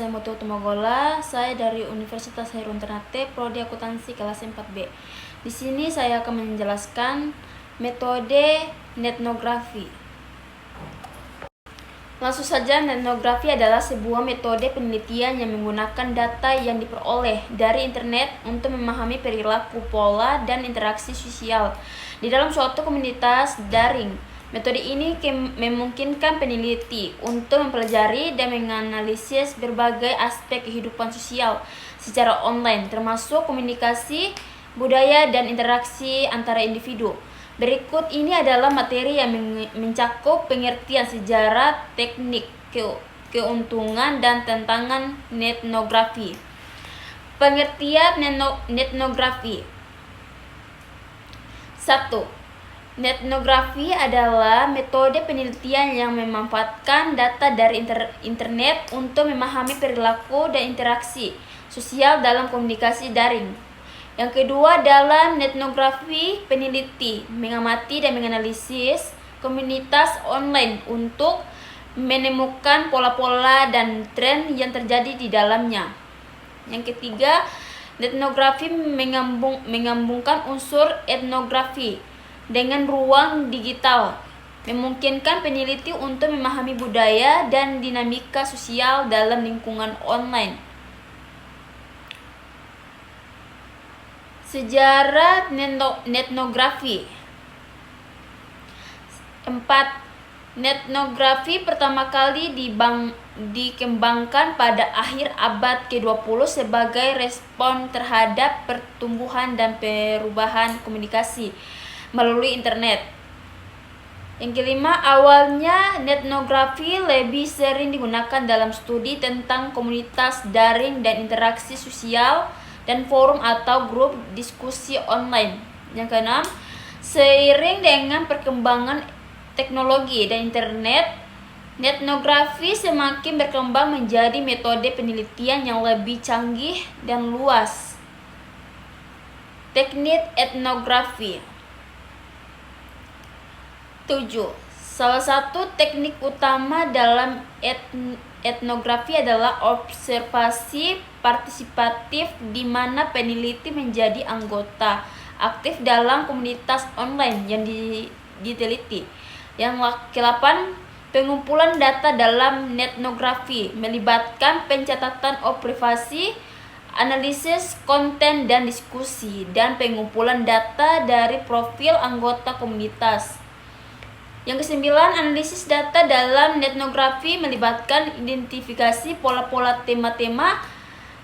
saya Mutu Tumagola. Saya dari Universitas Hairun Ternate, Prodi Akuntansi kelas 4B. Di sini saya akan menjelaskan metode etnografi. Langsung saja, etnografi adalah sebuah metode penelitian yang menggunakan data yang diperoleh dari internet untuk memahami perilaku, pola, dan interaksi sosial di dalam suatu komunitas daring. Metode ini memungkinkan peneliti untuk mempelajari dan menganalisis berbagai aspek kehidupan sosial secara online, termasuk komunikasi, budaya, dan interaksi antara individu. Berikut ini adalah materi yang mencakup pengertian sejarah, teknik, keuntungan, dan tantangan etnografi. Pengertian etnografi. 1. Etnografi adalah metode penelitian yang memanfaatkan data dari internet untuk memahami perilaku dan interaksi sosial dalam komunikasi daring. Yang kedua, dalam etnografi, peneliti mengamati dan menganalisis komunitas online untuk menemukan pola-pola dan tren yang terjadi di dalamnya. Yang ketiga, etnografi menggabungkan unsur etnografi dengan ruang digital, memungkinkan peneliti untuk memahami budaya dan dinamika sosial dalam lingkungan online. Sejarah etnografi. 4. Etnografi pertama kali dikembangkan pada akhir abad ke-20 sebagai respon terhadap pertumbuhan dan perubahan komunikasi melalui internet. Yang kelima, awalnya etnografi lebih sering digunakan dalam studi tentang komunitas daring dan interaksi sosial dan forum atau grup diskusi online. Yang keenam, seiring dengan perkembangan teknologi dan internet, etnografi semakin berkembang menjadi metode penelitian yang lebih canggih dan luas. Teknik etnografi. 7. Salah satu teknik utama dalam etnografi adalah observasi partisipatif, di mana peneliti menjadi anggota aktif dalam komunitas online yang diteliti. Yang ke-8, pengumpulan data dalam etnografi melibatkan pencatatan observasi, analisis konten dan diskusi, dan pengumpulan data dari profil anggota komunitas. Yang ke-9, analisis data dalam etnografi melibatkan identifikasi pola-pola, tema-tema,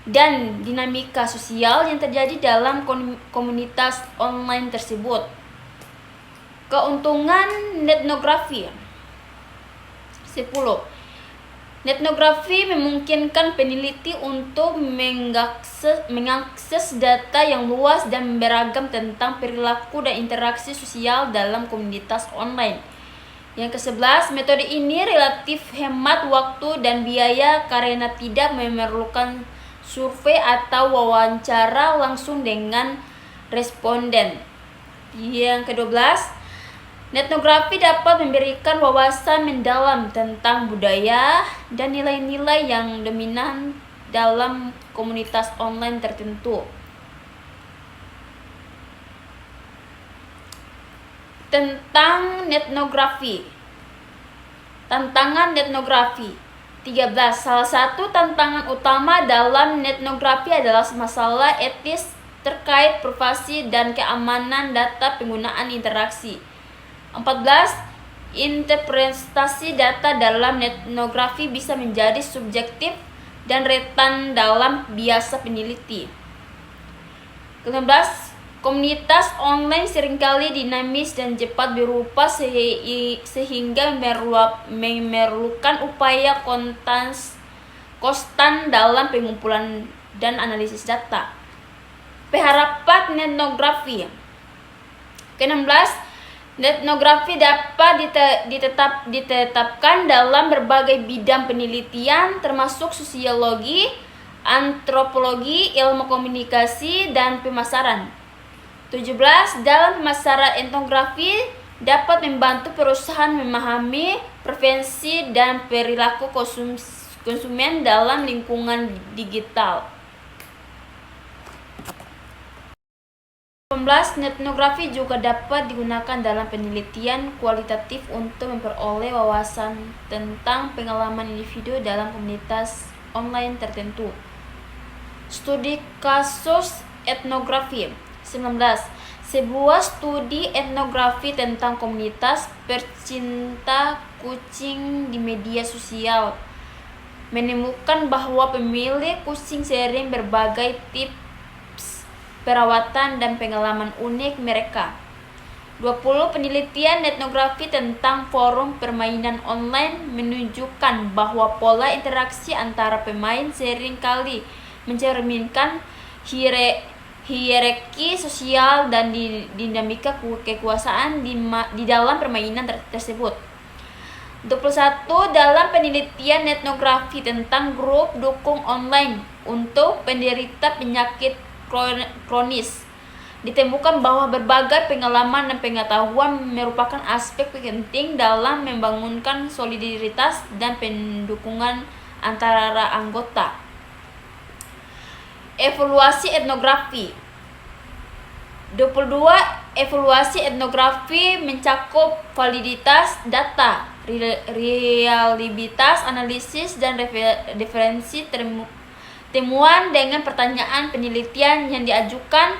dan dinamika sosial yang terjadi dalam komunitas online tersebut. Keuntungan etnografi. 10. Etnografi memungkinkan peneliti untuk mengakses data yang luas dan beragam tentang perilaku dan interaksi sosial dalam komunitas online. Yang ke-11, metode ini relatif hemat waktu dan biaya karena tidak memerlukan survei atau wawancara langsung dengan responden. Yang ke-12, etnografi dapat memberikan wawasan mendalam tentang budaya dan nilai-nilai yang dominan dalam komunitas online tertentu. Tentang etnografi. Tantangan etnografi. 13. Salah satu tantangan utama dalam etnografi adalah masalah etis terkait privasi dan keamanan data penggunaan interaksi. 14. Interpretasi data dalam etnografi bisa menjadi subjektif dan rentan dalam bias peneliti. 15. Komunitas online seringkali dinamis dan cepat berubah sehingga memerlukan upaya konstan dalam pengumpulan dan analisis data. Penerapan etnografi. Ke-16, etnografi dapat ditetapkan dalam berbagai bidang penelitian termasuk sosiologi, antropologi, ilmu komunikasi, dan pemasaran. 17. Dalam pemasaran, etnografi dapat membantu perusahaan memahami preferensi dan perilaku konsumen dalam lingkungan digital. 18. Etnografi juga dapat digunakan dalam penelitian kualitatif untuk memperoleh wawasan tentang pengalaman individu dalam komunitas online tertentu. Studi kasus etnografi. 19. Sebuah studi etnografi tentang komunitas pecinta kucing di media sosial menemukan bahwa pemilik kucing sering berbagai tips perawatan dan pengalaman unik mereka. 20. Penelitian etnografi tentang forum permainan online menunjukkan bahwa pola interaksi antara pemain seringkali mencerminkan hierarki sosial dan dinamika kekuasaan di dalam permainan tersebut. 21. Dalam penelitian etnografi tentang grup dukung online untuk penderita penyakit kronis, ditemukan bahwa berbagai pengalaman dan pengetahuan merupakan aspek penting dalam membangunkan solidaritas dan pendukungan antara anggota. Evaluasi etnografi. 22. Evaluasi etnografi mencakup validitas data, reliabilitas analisis, dan referensi temuan dengan pertanyaan penelitian yang diajukan.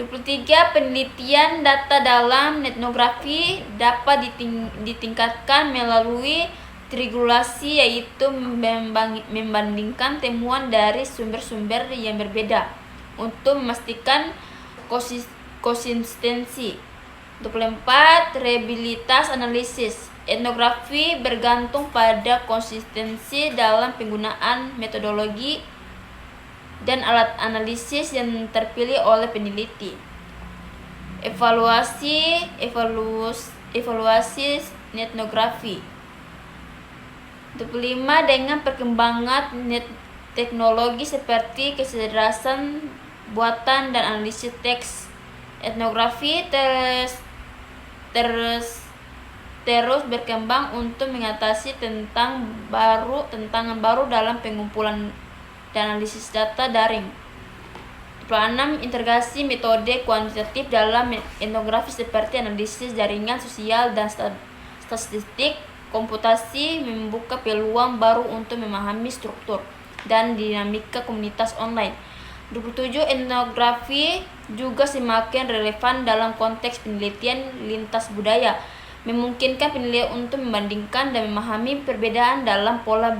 23. Penelitian data dalam etnografi dapat ditingkatkan melalui triangulasi, yaitu membandingkan temuan dari sumber-sumber yang berbeda untuk memastikan konsistensi. 24. Reliabilitas analisis. Etnografi bergantung pada konsistensi dalam penggunaan metodologi dan alat analisis yang terpilih oleh peneliti. Evaluasi etnografi. 25. Dengan perkembangan teknologi seperti kecerdasan buatan dan analisis teks, etnografi terus berkembang untuk mengatasi tantangan baru dalam pengumpulan dan analisis data daring. 26. Integrasi metode kuantitatif dalam etnografi seperti analisis jaringan sosial dan statistik komputasi membuka peluang baru untuk memahami struktur dan dinamika komunitas online. 27. Etnografi juga semakin relevan dalam konteks penelitian lintas budaya, memungkinkan peneliti untuk membandingkan dan memahami perbedaan dalam pola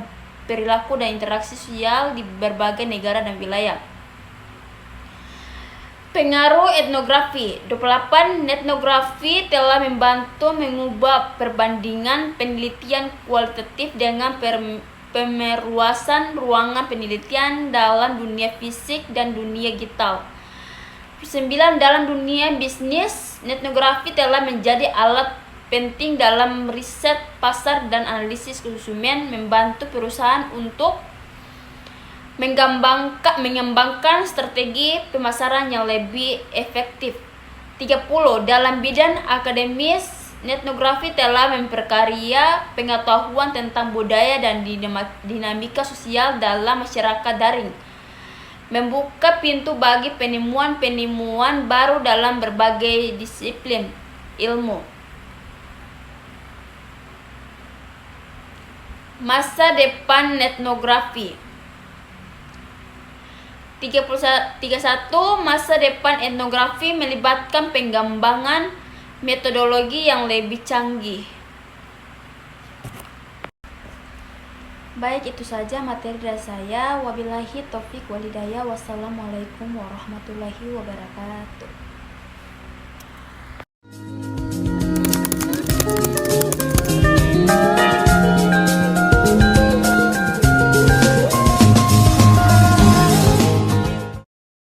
perilaku dan interaksi sosial di berbagai negara dan wilayah. Pengaruh etnografi. 28. Etnografi telah membantu mengubah perbandingan penelitian kualitatif dengan pemeruasan ruangan penelitian dalam dunia fisik dan dunia digital. 9. Dalam dunia bisnis, etnografi telah menjadi alat penting dalam riset pasar dan analisis konsumen, membantu perusahaan untuk mengembangkan strategi pemasaran yang lebih efektif. 30. Dalam bidang akademis, etnografi telah memperkaya pengetahuan tentang budaya dan dinamika sosial dalam masyarakat daring, membuka pintu bagi penemuan-penemuan baru dalam berbagai disiplin ilmu. Masa depan etnografi. 31. Masa depan etnografi melibatkan pengembangan metodologi yang lebih canggih. Baik, itu saja materi dari saya. Wabillahi taufik walhidayah. Wassalamualaikum warahmatullahi wabarakatuh.